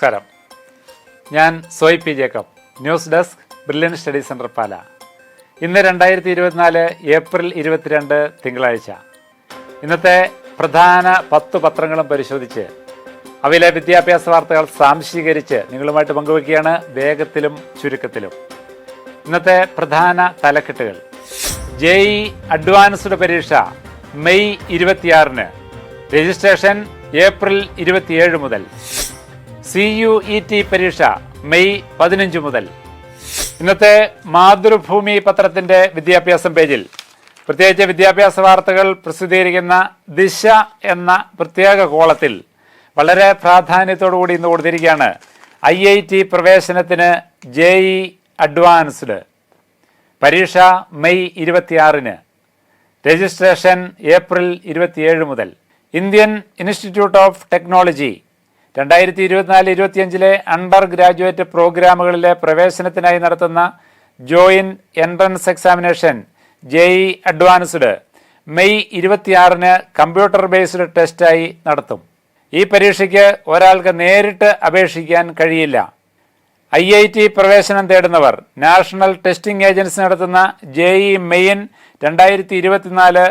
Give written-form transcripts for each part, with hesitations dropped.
നമസ്കാരം. ഞാൻ Soy P Jacob, news desk, brilliant study centre Pala. ഇന്ന് 2024 ഏപ്രിൽ 22 തിങ്കളാഴ്ച. ഇന്നത്തെ പ്രധാന 10 പത്രങ്ങളും പരിശോധിച്ച് അവയിലെ വിദ്യാഭ്യാസ വാർത്തകൾ സാംശീകരിച്ച് നിങ്ങളുമായിട്ട് പങ്കുവയ്ക്കുകയാണ്, വേഗത്തിലും ചുരുക്കത്തിലും. ഇന്നത്തെ പ്രധാന തലക്കെട്ടുകൾ: JEE അഡ്വാൻസ്ഡ് പരീക്ഷ മെയ് 26-ന്, രജിസ്ട്രേഷൻ ഏപ്രിൽ 27 മുതൽ. CUET പരീക്ഷ മെയ് 15 മുതൽ. ഇന്നത്തെ മാതൃഭൂമി പത്രത്തിൻ്റെ വിദ്യാഭ്യാസം പേജിൽ പ്രത്യേകിച്ച് വിദ്യാഭ്യാസ വാർത്തകൾ പ്രസിദ്ധീകരിക്കുന്ന ദിശ എന്ന പ്രത്യേക കോളത്തിൽ വളരെ പ്രാധാന്യത്തോടു കൂടി ഇന്ന് കൊടുത്തിരിക്കുകയാണ് IIT പ്രവേശനത്തിന് JEE അഡ്വാൻസ്ഡ് പരീക്ഷ മെയ് 26-ന്, രജിസ്ട്രേഷൻ ഏപ്രിൽ 27 മുതൽ. Indian institute of technology 2024-25 undergraduate പ്രോഗ്രാമുകളിലെ പ്രവേശനത്തിനായി നടത്തുന്ന joint entrance examination JEE advanced May 26-ന് കമ്പ്യൂട്ടർ ബേസ്ഡ് ടെസ്റ്റായി നടത്തും. ഈ പരീക്ഷയ്ക്ക് ഒരാൾക്ക് നേരിട്ട് അപേക്ഷിക്കാൻ കഴിയില്ല. IIT പ്രവേശനം തേടുന്നവർ നാഷണൽ ടെസ്റ്റിംഗ് ഏജൻസി നടത്തുന്ന JEE മെയിൻ 2024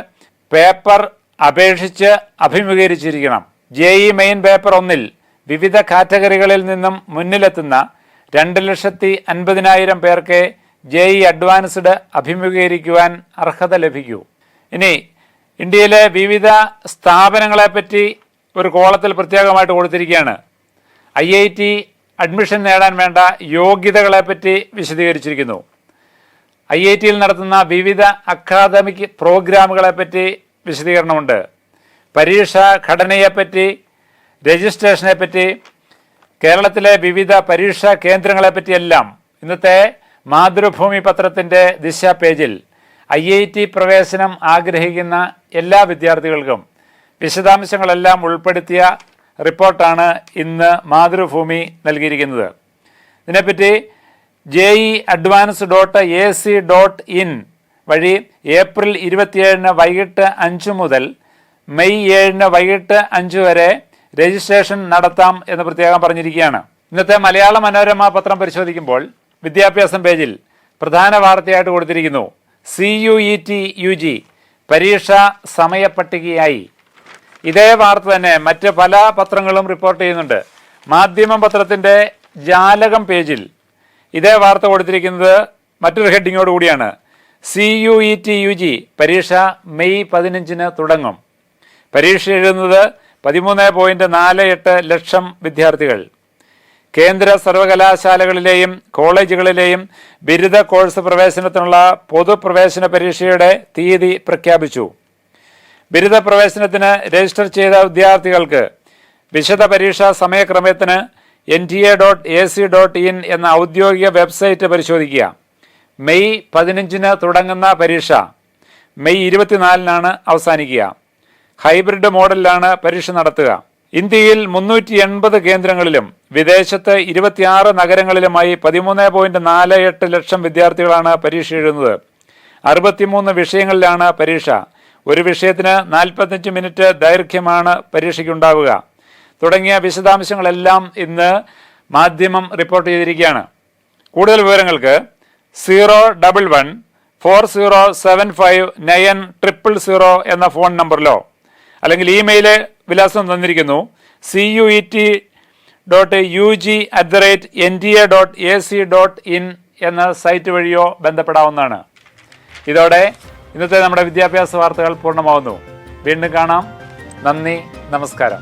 പേപ്പർ അപേക്ഷിച്ച് അഭിമുഖീകരിച്ചിരിക്കണം. JEE മെയിൻ പേപ്പർ 1-ൽ വിവിധ കാറ്റഗറികളിൽ നിന്നും മുന്നിലെത്തുന്ന 2,50,000 പേർക്ക് JEE അഡ്വാൻസ്ഡ് അഭിമുഖീകരിക്കുവാൻ അർഹത ലഭിക്കൂ. ഇനി ഇന്ത്യയിലെ വിവിധ സ്ഥാപനങ്ങളെപ്പറ്റി ഒരു കോളത്തിൽ പ്രത്യേകമായിട്ട് കൊടുത്തിരിക്കുകയാണ്. IIT അഡ്മിഷൻ നേടാൻ വേണ്ട യോഗ്യതകളെപ്പറ്റി വിശദീകരിച്ചിരിക്കുന്നു. IIT-യിൽ നടത്തുന്ന വിവിധ അക്കാദമിക് പ്രോഗ്രാമുകളെപ്പറ്റി വിശദീകരണമുണ്ട്. പരീക്ഷാ ഘടനയെപ്പറ്റി, രജിസ്ട്രേഷനെപ്പറ്റി, കേരളത്തിലെ വിവിധ പരീക്ഷാ കേന്ദ്രങ്ങളെപ്പറ്റിയെല്ലാം ഇന്നത്തെ മാതൃഭൂമി പത്രത്തിൻ്റെ ദിശ പേജിൽ IIT പ്രവേശനം ആഗ്രഹിക്കുന്ന എല്ലാ വിദ്യാർത്ഥികൾക്കും വിശദാംശങ്ങളെല്ലാം ഉൾപ്പെടുത്തിയ റിപ്പോർട്ടാണ് ഇന്ന് മാതൃഭൂമി നൽകിയിരിക്കുന്നത്. ഇതിനെപ്പറ്റി JEE.advance.ac.in വഴി ഏപ്രിൽ 27-ന് വൈകിട്ട് 5 മുതൽ മെയ് 7-ന് വൈകിട്ട് 5 വരെ രജിസ്ട്രേഷൻ നടത്താം എന്ന് പ്രത്യേകം പറഞ്ഞിരിക്കുകയാണ്. ഇന്നത്തെ മലയാള മനോരമ പത്രം പരിശോധിക്കുമ്പോൾ വിദ്യാഭ്യാസം പേജിൽ പ്രധാന വാർത്തയായിട്ട് കൊടുത്തിരിക്കുന്നു: CUET UG പരീക്ഷ സമയപട്ടികയായി. ഇതേ വാർത്ത തന്നെ മറ്റ് പല പത്രങ്ങളും റിപ്പോർട്ട് ചെയ്യുന്നുണ്ട്. മാധ്യമം പത്രത്തിൻ്റെ ജാലകം പേജിൽ ഇതേ വാർത്ത കൊടുത്തിരിക്കുന്നത് മറ്റൊരു ഹെഡിങ്ങോട് കൂടിയാണ്: CUET UG പരീക്ഷ മെയ് 15-ന് തുടങ്ങും. പരീക്ഷ എഴുതുന്നത് 13.48 ലക്ഷം വിദ്യാർത്ഥികൾ. കേന്ദ്ര സർവകലാശാലകളിലെയും കോളേജുകളിലെയും ബിരുദ കോഴ്സ് പ്രവേശനത്തിനുള്ള പൊതുപ്രവേശന പരീക്ഷയുടെ തീയതി പ്രഖ്യാപിച്ചു. ബിരുദ പ്രവേശനത്തിന് രജിസ്റ്റർ ചെയ്ത വിദ്യാർത്ഥികൾക്ക് വിശദ പരീക്ഷാ സമയക്രമത്തിന് NTA.ac.in എന്ന ഔദ്യോഗിക വെബ്സൈറ്റ് പരിശോധിക്കുക. മെയ് 15-ന് തുടങ്ങുന്ന പരീക്ഷ മെയ് 24-നാണ് അവസാനിക്കുക. ഹൈബ്രിഡ് മോഡലിലാണ് പരീക്ഷ നടത്തുക. ഇന്ത്യയിൽ 380 കേന്ദ്രങ്ങളിലും വിദേശത്ത് 26 നഗരങ്ങളിലുമായി 13.48 ലക്ഷം വിദ്യാർത്ഥികളാണ് പരീക്ഷ എഴുതുന്നത്. 63 വിഷയങ്ങളിലാണ് പരീക്ഷ. ഒരു വിഷയത്തിന് 45 മിനിറ്റ് ദൈർഘ്യമാണ് പരീക്ഷയ്ക്കുണ്ടാവുക. തുടങ്ങിയ വിശദാംശങ്ങളെല്ലാം ഇന്ന് മാധ്യമം റിപ്പോർട്ട് ചെയ്തിരിക്കുകയാണ്. കൂടുതൽ വിവരങ്ങൾക്ക് 011-4075-9000 എന്ന ഫോൺ നമ്പറിലോ അല്ലെങ്കിൽ ഇമെയിൽ വിലാസം തന്നിരിക്കുന്നു CUET.UG@NTA.ac.in എന്ന സൈറ്റ് വഴിയോ ബന്ധപ്പെടാവുന്നതാണ്. ഇതോടെ ഇന്നത്തെ നമ്മുടെ വിദ്യാഭ്യാസ വാർത്തകൾ പൂർണ്ണമാവുന്നു. വീണ്ടും കാണാം. നന്ദി, നമസ്കാരം.